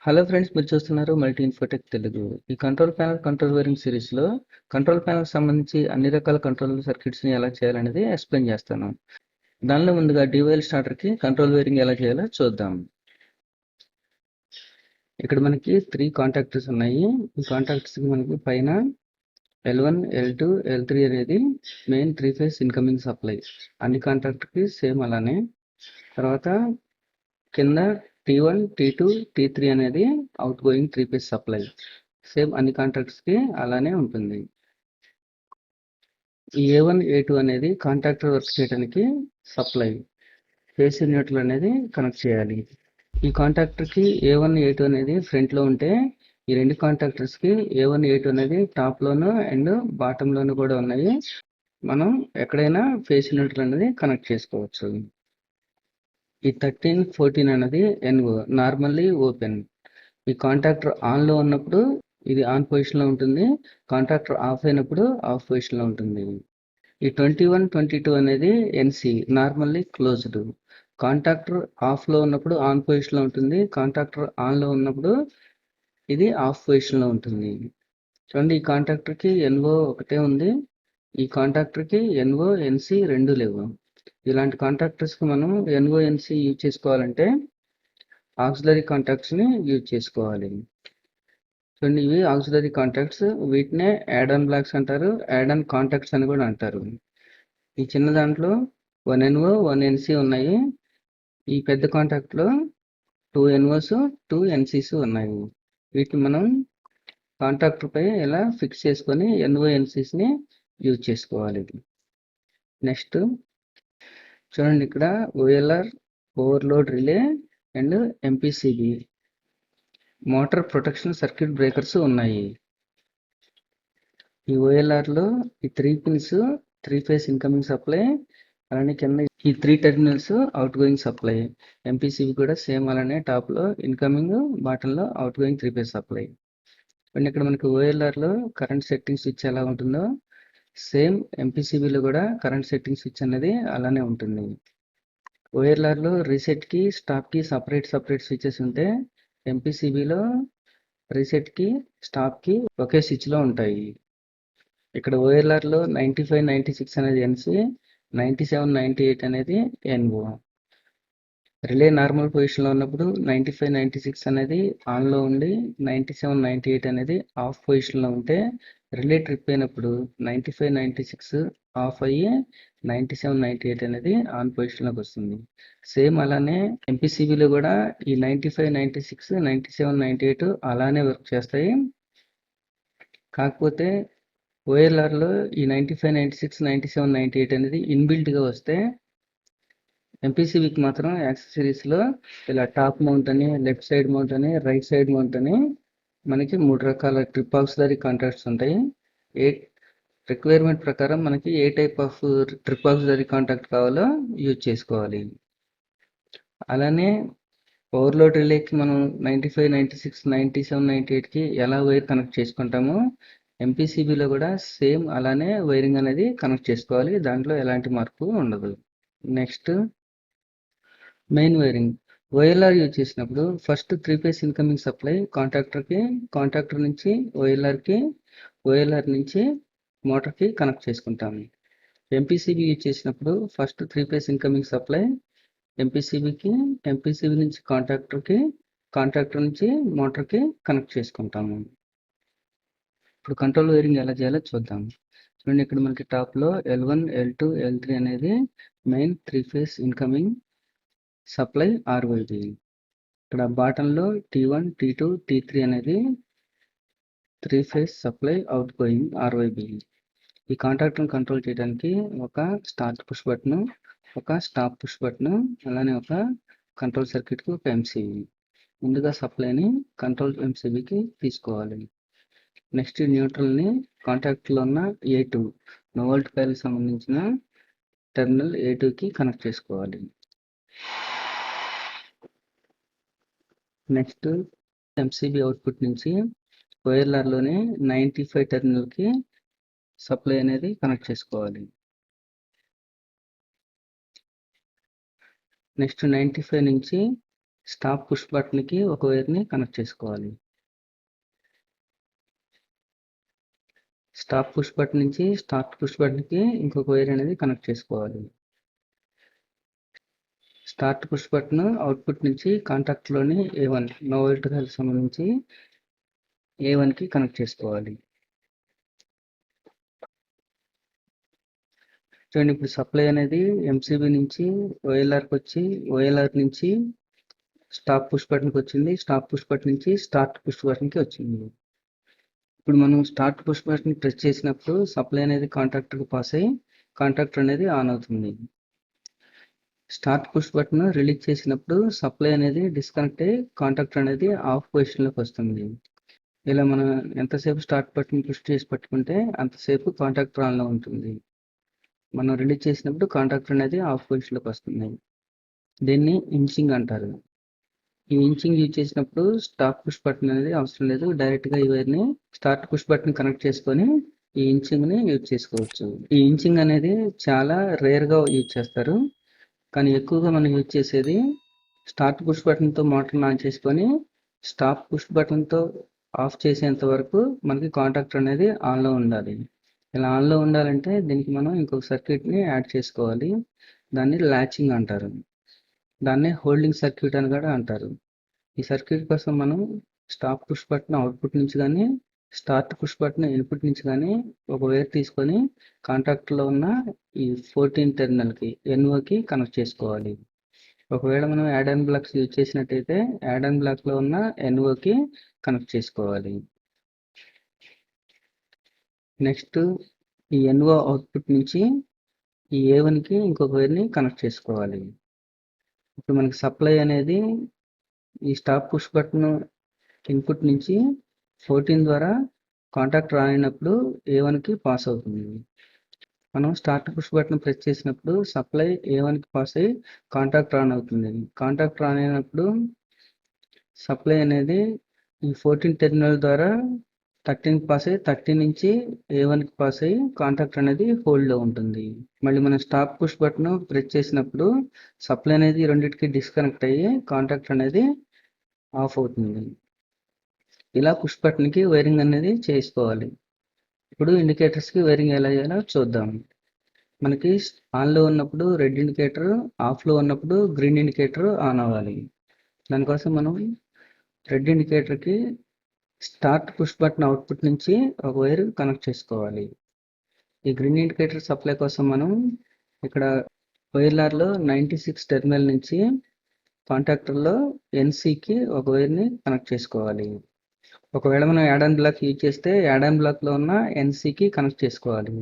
Hello friends, మీరు చూస్తున్నారు multi Infotech Telugu. ఈ కంట్రోల్ ప్యానల్ కంట్రోల్ వేరింగ్ సిరీస్లో కంట్రోల్ ప్యానల్ సంబంధించి అన్ని రకాల కంట్రోల్ సర్క్యూట్స్ని ఎలా చేయాలనేది ఎక్స్ప్లెయిన్ చేస్తాను. దానిలో ముందుగా DOL స్టార్టర్కి కంట్రోల్ వేరింగ్ ఎలా చేయాలో చూద్దాం. ఇక్కడ మనకి 3 కాంటాక్టర్స్ ఉన్నాయి. ఈ కాంటాక్టర్స్కి మనకి పైన L1, L2, L3 అనేది మెయిన్ 3 ఫేజ్ ఇన్కమింగ్ సప్లై. అన్ని కాంటాక్టర్కి సేమ్ అలానే. తర్వాత కింద T1, T2, T3 అనేది out going 3 phase supply. Same అన్ని కాంటాక్ట్స్కి అలానే ఉంటుంది. ఈ A1, A2 అనేది కాంటాక్టర్ వర్క్ చేయడానికి సప్లై. ఫేస్ న్యూట్రల్ అనేది కనెక్ట్ చేయాలి. ఈ కాంటాక్టర్కి A1, A2 అనేది ఫ్రంట్లో ఉంటే ఈ రెండు కాంటాక్టర్స్కి A1, A2 అనేది టాప్లోను అండ్ బాటంలోను కూడా ఉన్నాయి. మనం ఎక్కడైనా ఫేస్ న్యూట్రల్ అనేది కనెక్ట్ చేసుకోవచ్చు. ఈ 13, 14 అనేది NO నార్మల్లీ ఓపెన్. ఈ కాంటాక్టర్ ఆన్లో ఉన్నప్పుడు ఇది ఆన్ పొజిషన్లో ఉంటుంది. కాంటాక్టర్ ఆఫ్ అయినప్పుడు ఆఫ్ పొజిషన్లో ఉంటుంది. ఈ 21, 22 అనేది NC నార్మల్లీ క్లోజ్డ్. కాంటాక్టర్ ఆఫ్లో ఉన్నప్పుడు ఆన్ పొజిషన్లో ఉంటుంది. కాంటాక్టర్ ఆన్లో ఉన్నప్పుడు ఇది ఆఫ్ పొజిషన్లో ఉంటుంది. చూడండి, ఈ కాంటాక్టర్కి NO ఒకటే ఉంది. ఈ కాంటాక్టర్కి NO, NC రెండు లేవు. ఇలాంటి కాంటాక్టర్స్కి మనం NO, NC యూజ్ చేసుకోవాలంటే ఆక్సిలరీ కాంటాక్ట్స్ని యూజ్ చేసుకోవాలి. చూడండి, ఇవి ఆక్సిలరీ కాంటాక్ట్స్. వీటినే యాడ్ ఆన్ బ్లాక్స్ అంటారు, యాడ్ ఆన్ కాంటాక్ట్స్ అని కూడా అంటారు. ఈ చిన్న దాంట్లో 1 NO, 1 NC ఉన్నాయి. ఈ పెద్ద కాంటాక్ట్లో 2 NOs, 2 NCs ఉన్నాయి. వీటిని మనం కాంటాక్టర్ పై ఇలా ఫిక్స్ చేసుకొని NO, NCsని యూజ్ చేసుకోవాలి. నెక్స్ట్ చూడండి, ఇక్కడ OLR, overload relay and MPCB motor protection circuit breakers ఉన్నాయి. ఈ OLRలో ఈ 3 పిన్స్ 3 ఫేజ్ ఇన్కమింగ్ సప్లై, అలానే కింద ఈ 3 terminals outgoing supply. MPCB కూడా సేమ్ అలానే టాప్లో ఇన్కమింగ్, బాటంలో outgoing 3 phase supply. And ఇక్కడ మనకి OLRలో కరెంట్ సెట్టింగ్ స్విచ్ ఎలా ఉంటుందో సేమ్ MPCBలో కూడా కరెంట్ సెట్టింగ్ స్విచ్ అనేది అలానే ఉంటుంది. OLRలో రీసెట్కి, స్టాప్కి సపరేట్ స్విచెస్ ఉంటే MPCBలో రీసెట్కి, స్టాప్కి ఒకే స్విచ్లో ఉంటాయి. ఇక్కడ OLRలో 95, 96 అనేది NC, 97, 98 అనేది NO. రిలే నార్మల్ పొజిషన్లో ఉన్నప్పుడు 95, 96 అనేది ఆన్లో ఉండి 97, 98 అనేది ఆఫ్ పొజిషన్లో ఉంటే రిలే ట్రిప్ అయినప్పుడు 95, 96 ఆఫ్ అయ్యి 97, 98 అనేది ఆన్ పొజిషన్లోకి వస్తుంది. సేమ్ అలానే MPCBలో కూడా ఈ 95, 96, 97, 98 అలానే వర్క్ చేస్తాయి. కాకపోతే OLRలో ఈ 95, 96, 97, 98 అనేది ఇన్బిల్ట్గా వస్తే MPCBకి మాత్రం యాక్సెసరీస్లో ఇలా టాప్ మౌంట్ అని, లెఫ్ట్ సైడ్ మౌంట్ అని, రైట్ సైడ్ మౌంట్ అని మనకి 3 రకాల ట్రిప్ ఆక్సిలరీ కాంటాక్ట్స్ ఉంటాయి. రిక్వైర్మెంట్ ప్రకారం మనకి ఏ type of trip auxiliary contact కావాలో యూజ్ చేసుకోవాలి. అలానే ఓవర్లోడ్ రిలేకి మనం 95, 96, 97, 98కి ఎలా వైర్ కనెక్ట్ చేసుకుంటామో MPCBలో కూడా సేమ్ అలానే వైరింగ్ అనేది కనెక్ట్ చేసుకోవాలి. దాంట్లో ఎలాంటి మార్పు ఉండదు. Next main wiring. OLR use చేసినప్పుడు ఫస్ట్ 3 ఫేజ్ ఇన్కమింగ్ సప్లై కాంటాక్టర్కి, కాంటాక్టర్ నుంచి OLRకి, OLR నుంచి మోటార్కి కనెక్ట్ చేసుకుంటాము. MPCB యూజ్ చేసినప్పుడు ఫస్ట్ 3 ఫేజ్ ఇన్కమింగ్ సప్లై MPCBకి, MPCB నుంచి కాంటాక్టర్కి, కాంటాక్టర్ నుంచి మోటార్కి కనెక్ట్ చేసుకుంటాము. ఇప్పుడు కంట్రోల్ వైరింగ్ ఎలా చేయాలో చూద్దాం. చూడండి, ఇక్కడ మనకి టాప్లో L1, L2, L3 అనేది main 3 phase incoming supply RYB. ఇక్కడ బాటంలో T1, T2, T3 అనేది 3 phase supply out going RYB. ఈ కాంటాక్టర్ని కంట్రోల్ చేయడానికి ఒక స్టార్ట్ పుష్ బటన్, ఒక స్టాప్ పుష్ బటన్, అలానే ఒక కంట్రోల్ సర్క్యూట్కి ఒక MCB. ముందుగా సప్లైని కంట్రోల్ MCBకి తీసుకోవాలి. నెక్స్ట్ న్యూట్రల్ని కాంటాక్ట్లో ఉన్న A2 నోవోల్ట్ కాయిల్కి సంబంధించిన టెర్మినల్ A2కి కనెక్ట్ చేసుకోవాలి. నెక్స్ట్ MCB అవుట్పుట్ నుంచి OLRలోని 95 టెర్మినల్కి సప్లై అనేది కనెక్ట్ చేసుకోవాలి. నెక్స్ట్ 95 నుంచి స్టాప్ పుష్ బటన్కి ఒక వైర్ని కనెక్ట్ చేసుకోవాలి. స్టాప్ పుష్ బటన్ నుంచి స్టార్ట్ పుష్ బటన్కి ఇంకొక వైర్ అనేది కనెక్ట్ చేసుకోవాలి. స్టార్ట్ పుష్ బటన్ అవుట్పుట్ నుంచి కాంటాక్ట్లోని A1 నో వోల్టేజ్ సంబంధించి A1కి కనెక్ట్ చేసుకోవాలి. చూడండి, ఇప్పుడు సప్లై అనేది ఎంసీబీ నుంచి ఓఎల్ఆర్కి వచ్చి ఓఎల్ఆర్ నుంచి స్టాప్ పుష్ బటన్కి వచ్చింది. స్టాప్ పుష్ బటన్ నుంచి స్టార్ట్ పుష్ బటన్కి వచ్చింది. ఇప్పుడు మనం స్టార్ట్ పుష్ బటన్ ప్రెస్ చేసినప్పుడు సప్లై అనేది కాంటాక్టర్కి పాస్ అయ్యి కాంటాక్టర్ అనేది ఆన్ అవుతుంది. స్టార్ట్ పుష్ బటన్ రిలీజ్ చేసినప్పుడు సప్లై అనేది డిస్కనెక్ట్ అయ్యి కాంటాక్టర్ అనేది ఆఫ్ పొజిషన్లోకి వస్తుంది. ఇలా మనం ఎంతసేపు స్టార్ట్ బటన్ పుష్ చేసి పట్టుకుంటే అంతసేపు కాంటాక్టర్ ఆన్లో ఉంటుంది. మనం రిలీజ్ చేసినప్పుడు కాంటాక్టర్ అనేది ఆఫ్ పొజిషన్లోకి వస్తుంది. దీన్ని ఇంచింగ్ అంటారు. ఈ ఇంచింగ్ యూజ్ చేసినప్పుడు స్టాప్ పుష్ బటన్ అనేది అవసరం లేదు. డైరెక్ట్గా ఈ వైర్ని స్టార్ట్ పుష్ బటన్ కనెక్ట్ చేసుకొని ఈ ఇంచింగ్ని యూజ్ చేసుకోవచ్చు. ఈ ఇంచింగ్ అనేది చాలా రేర్గా యూజ్ చేస్తారు, కానీ ఎక్కువగా మనం యూజ్ చేసేది స్టార్ట్ పుష్ బటన్తో మోటార్ని ఆన్ చేసుకొని స్టాప్ పుష్ బటన్తో ఆఫ్ చేసేంత వరకు మనకి కాంటాక్టర్ అనేది ఆన్లో ఉండాలి. ఇలా ఆన్లో ఉండాలంటే దీనికి మనం ఇంకొక సర్క్యూట్ని యాడ్ చేసుకోవాలి. దాన్ని లాచింగ్ అంటారు. దాన్ని హోల్డింగ్ సర్క్యూట్ అని కూడా అంటారు. ఈ సర్క్యూట్ కోసం మనం స్టాప్ పుష్ బటన్ అవుట్పుట్ నుంచి కానీ స్టార్ట్ పుష్ బటన్ ఇన్పుట్ నుంచి కానీ ఒక వైర్ తీసుకొని కాంటాక్ట్లో ఉన్న ఈ 14 టెర్మినల్కి ఎన్ఓకి కనెక్ట్ చేసుకోవాలి. ఒకవేళ మనం యాడ్ అండ్ బ్లాక్స్ యూజ్ చేసినట్టయితే యాడ్ అండ్ బ్లాక్లో ఉన్న ఎన్ఓకి కనెక్ట్ చేసుకోవాలి. నెక్స్ట్ ఈ ఎన్ఓ అవుట్పుట్ నుంచి ఈ A1కి ఇంకొక వైర్ని కనెక్ట్ చేసుకోవాలి. ఇప్పుడు మనకి సప్లై అనేది ఈ స్టాప్ పుష్ బటన్ ఇన్పుట్ నుంచి 14 ద్వారా కాంటాక్ట్ రానప్పుడు A1కి పాస్ అవుతుంది. మనం స్టార్ట్ పుష్ బటన్ ప్రెస్ చేసినప్పుడు సప్లై A1కి పాస్ అయ్యి కాంటాక్ట్ ఆన్ అవుతుంది. కాంటాక్ట్ ఆన్ అయినప్పుడు సప్లై అనేది ఈ 14 టెర్మినల్ ద్వారా 13కి పాస్ అయ్యి 13 నుంచి A1కి పాస్ అయ్యి కాంటాక్ట్ అనేది హోల్డ్లో ఉంటుంది. మళ్ళీ మనం స్టాప్ పుష్ బటన్ ప్రెస్ చేసినప్పుడు సప్లై అనేది రెండింటికి డిస్కనెక్ట్ అయ్యి కాంటాక్ట్ అనేది ఆఫ్ అవుతుంది. ఇలా పుష్ బటన్కి వైరింగ్ అనేది చేసుకోవాలి. ఇప్పుడు ఇండికేటర్స్కి వైరింగ్ ఎలా చేయాలో చూద్దాం. మనకి ఆన్లో ఉన్నప్పుడు రెడ్ ఇండికేటర్, ఆఫ్లో ఉన్నప్పుడు గ్రీన్ ఇండికేటర్ ఆన్ అవ్వాలి. దానికోసం మనం రెడ్ ఇండికేటర్కి స్టార్ట్ పుష్ బటన్ అవుట్పుట్ నుంచి ఒక వైర్ కనెక్ట్ చేసుకోవాలి. ఈ గ్రీన్ ఇండికేటర్ సప్లై కోసం మనం ఇక్కడ వైర్లార్లో 96 టెర్మినల్ నుంచి కాంటాక్టర్లో ఎన్సీకి ఒక వైర్ని కనెక్ట్ చేసుకోవాలి. ఒకవేళ మనం యాడ్ అండ్ బ్లాక్ యూజ్ చేస్తే యాడ్ అండ్ బ్లాక్లో ఉన్న ఎన్సీకి కనెక్ట్ చేసుకోవాలి.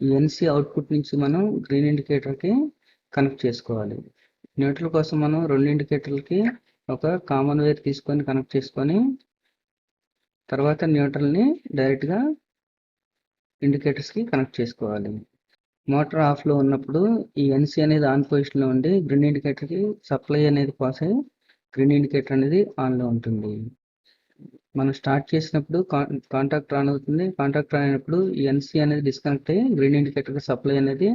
ఈ ఎన్సీ అవుట్పుట్ నుంచి మనం గ్రీన్ ఇండికేటర్కి కనెక్ట్ చేసుకోవాలి. న్యూట్రల్ కోసం మనం రెండు ఇండికేటర్లకి ఒక కామన్ వైర్ తీసుకొని కనెక్ట్ చేసుకొని తర్వాత న్యూట్రల్ని డైరెక్ట్గా ఇండికేటర్స్కి కనెక్ట్ చేసుకోవాలి. మోటార్ ఆఫ్లో ఉన్నప్పుడు ఈ ఎన్సీ అనేది ఆన్ పొజిషన్లో ఉండి గ్రీన్ ఇండికేటర్కి సప్లై అనేది పాస్ అయ్యి గ్రీన్ ఇండికేటర్ అనేది ఆన్లో ఉంటుంది. మనం స్టార్ట్ చేసినప్పుడు కాంటాక్ట్ ఆన్ అవుతుంది. కాంటాక్ట్ ఆన్ అయినప్పుడు ఈ ఎన్సీ అనేది డిస్కనెక్ట్ అయ్యి గ్రీన్ ఇండికేటర్కి సప్లై అనేది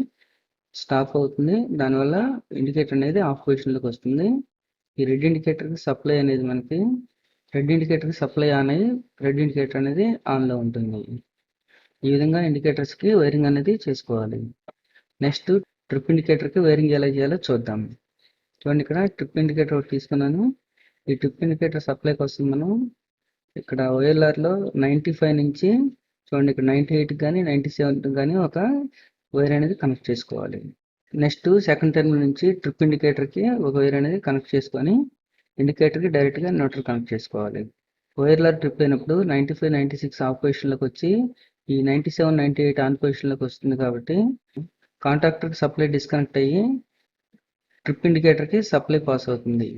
స్టాప్ అవుతుంది. దానివల్ల ఇండికేటర్ అనేది ఆఫ్ పొజిషన్లోకి వస్తుంది. ఈ రెడ్ ఇండికేటర్కి సప్లై అనేది మనకి రెడ్ ఇండికేటర్కి సప్లై ఆన్ అయ్యి రెడ్ ఇండికేటర్ అనేది ఆన్లో ఉంటుంది. ఈ విధంగా ఇండికేటర్స్కి వైరింగ్ అనేది చేసుకోవాలి. నెక్స్ట్ ట్రిప్ ఇండికేటర్కి వైరింగ్ ఎలా చేయాలో చూద్దాం. చూడండి, ఇక్కడ ట్రిప్ ఇండికేటర్ ఒకటి తీసుకున్నాను. ఈ ట్రిప్ ఇండికేటర్ సప్లై కోసం మనం ఇక్కడ ఓఎల్ఆర్లో 95 నుంచి చూడండి ఇక్కడ 98 కానీ 97 కానీ ఒక వైర్ అనేది కనెక్ట్ చేసుకోవాలి. నెక్స్ట్ సెకండ్ టెర్మినల్ నుంచి ట్రిప్ ఇండికేటర్కి ఒక వైర్ అనేది కనెక్ట్ చేసుకొని ఇండికేటర్కి డైరెక్ట్గా న్యూట్రల్ కనెక్ట్ చేసుకోవాలి. ఓఎల్ఆర్ ట్రిప్ అయినప్పుడు 95, 96 ఆఫ్ పొజిషన్లోకి వచ్చి ఈ 97, 98 ఆన్ పొజిషన్లోకి వస్తుంది. కాబట్టి కాంటాక్టర్కి సప్లై డిస్కనెక్ట్ అయ్యి ట్రిప్ ఇండికేటర్కి సప్లై పాస్ అవుతుంది.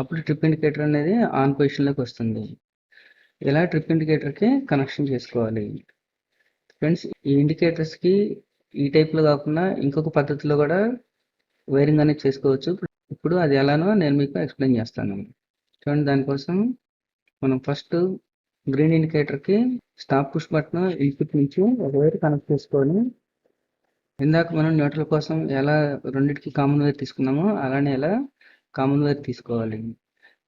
అప్పుడు ట్రిప్ ఇండికేటర్ అనేది ఆన్ పొజిషన్లోకి వస్తుంది. ఇలా ట్రిప్ ఇండికేటర్కి కనెక్షన్ చేసుకోవాలి. ఫ్రెండ్స్, ఈ ఇండికేటర్స్కి ఈ టైప్లో కాకుండా ఇంకొక పద్ధతిలో కూడా వైరింగ్ అనేది చేసుకోవచ్చు. ఇప్పుడు అది ఎలానో నేను మీకు ఎక్స్ప్లెయిన్ చేస్తాను. చూడండి, దానికోసం మనం ఫస్ట్ గ్రీన్ ఇండికేటర్కి స్టాప్ పుష్ బటన్ ఇన్పుట్ నుంచి ఒక వైర్ కనెక్ట్ చేసుకొని ఇందాక మనం న్యూట్రల్ కోసం ఎలా రెండింటికి కామన్ వైర్ తీసుకున్నామో అలానే ఎలా కామన్ వైర్ తీసుకోవాలి.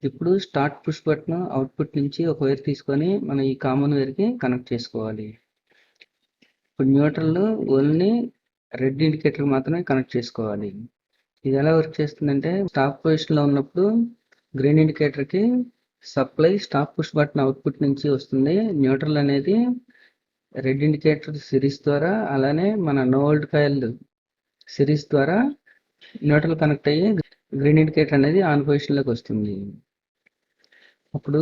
ఇప్పుడు స్టార్ట్ పుష్ బటన్ అవుట్పుట్ నుంచి ఒక వైర్ తీసుకొని మనం ఈ కామన్ వైర్కి కనెక్ట్ చేసుకోవాలి. ఇప్పుడు న్యూట్రల్ ఓన్లీ రెడ్ ఇండికేటర్ మాత్రమే కనెక్ట్ చేసుకోవాలి. ఇది ఎలా వర్క్ చేస్తుందంటే స్టాప్ పొజిషన్లో ఉన్నప్పుడు గ్రీన్ ఇండికేటర్కి supply stop push button output నుంచి వస్తుంది. న్యూట్రల్ అనేది రెడ్ ఇండికేటర్ సిరీస్ ద్వారా, అలానే మన నో వోల్ట్ కాయిల్ సిరీస్ ద్వారా న్యూట్రల్ కనెక్ట్ అయ్యి గ్రీన్ ఇండికేటర్ అనేది ఆన్ పొజిషన్లోకి వస్తుంది. అప్పుడు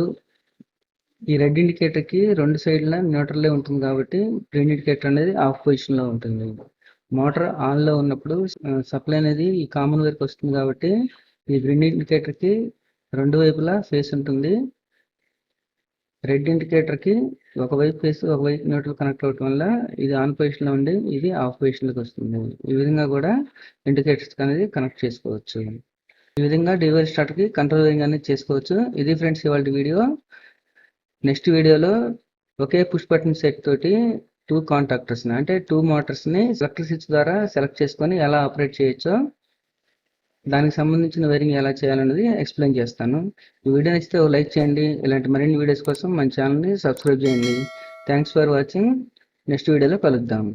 ఈ రెడ్ ఇండికేటర్కి రెండు సైడ్ల న్యూట్రల్లే ఉంటుంది కాబట్టి గ్రీన్ ఇండికేటర్ అనేది ఆఫ్ పొజిషన్లో ఉంటుంది. మోటార్ ఆన్లో ఉన్నప్పుడు సప్లై అనేది ఈ కామన్ వైర్కి వస్తుంది కాబట్టి ఈ గ్రీన్ ఇండికేటర్కి రెండు వైపులా ఫేస్ ఉంటుంది. రెడ్ ఇండికేటర్కి ఒకవైపు ఫేస్ ఒకవైపు న్యూట్రల్ కనెక్ట్ అవ్వటం వల్ల ఇది ఆన్ పొజిషన్లో ఉండి ఇది ఆఫ్ పొజిషన్లోకి వస్తుంది. ఈ విధంగా కూడా ఇండికేటర్స్ అనేది కనెక్ట్ చేసుకోవచ్చు. ఈ విధంగా DOL స్టార్టర్కి కంట్రోల్ వైరింగ్ అనేది చేసుకోవచ్చు. ఇది ఫ్రెండ్స్ ఇవాళ వీడియో. నెక్స్ట్ వీడియోలో ఒకే పుష్ బటన్ సెట్ తోటి 2 కాంటాక్టర్స్ని అంటే 2 మోటార్స్ని సెలెక్టర్ స్విచ్ ద్వారా సెలెక్ట్ చేసుకొని ఎలా ఆపరేట్ చేయొచ్చో, దానికి సంబంధించిన వైరింగ్ ఎలా చేయాలనేది ఎక్స్ప్లెయిన్ చేస్తాను. ఈ వీడియో నచ్చితే లైక్ చేయండి. ఇలాంటి మరిన్ని వీడియోస్ కోసం మన ఛానల్ని సబ్స్క్రైబ్ చేయండి. Thanks for watching. నెక్స్ట్ వీడియోలో కలుద్దాం.